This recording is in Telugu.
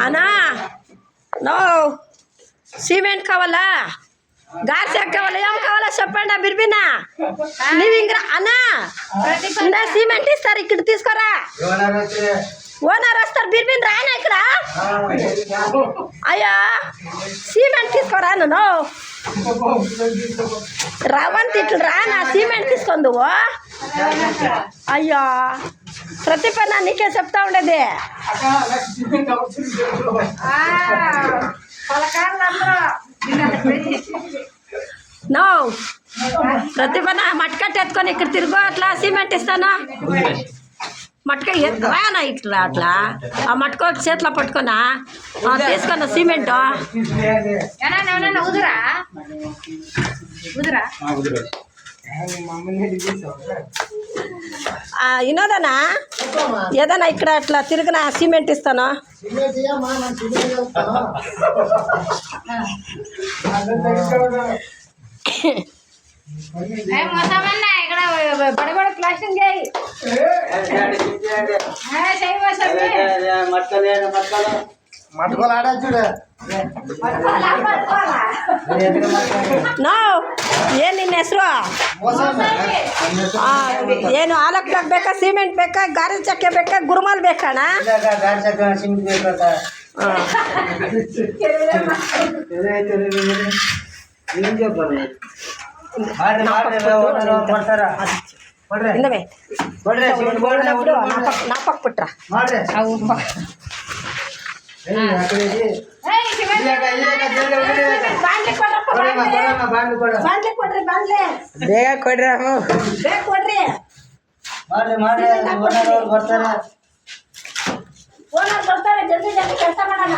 అన్నా నో సిమెంట్ కావాలా గార్స్ కావాలా ఏం కావాలా చెప్పండి బిర్బినా నీవు ఇంక అన్నా ఇంకా సిమెంట్ ఇస్తారు ఇక్కడ తీసుకోరా ఓనర్ వస్తారు బిర్బిన్ రాయనా ఇక్కడ అయ్యా సిమెంట్ తీసుకోరా నన్ను రవంతి ఇట్లా రానా సిమెంట్ తీసుకుందు అయ్యా ప్రతి పని నీకే చెప్తా ఉండేది నో ప్రతి పని మట్కట్టు ఎత్తుకొని ఇక్కడ తిరుగు అట్లా సిమెంట్ ఇస్తాను మట్క రానా ఇట్లా అట్లా ఆ మట్క చేతిలో పట్టుకున్నా తీసుకున్నా సిమెంట్ వినోదనా ఏదన్నా ఇక్కడ అట్లా తిరిగిన సిమెంట్ ఇస్తాను ನೋ ಏನ್ ನಿನ್ನ ಹೆಸರು ಏನು ಆಲಕ್ ಬೇಕಾ ಸಿಮೆಂಟ್ ಬೇಕಾ ಗಾರೆ ಚಕ್ಕೆ ಬೇಕಾ ಗುರುಮಾಲ್ ಬೇಕಣ್ಣ ನಾಪಕ್ ಬಿಟ್ರ ಬೇಗ ಕೊಡ್ರಿ ಕೊಡ್ರಿ ಬರ್ತಾರೆ ಜಲ್ದಿ ಜಲ್ದಿ ಕೆಲಸ ಮಾಡೋಣ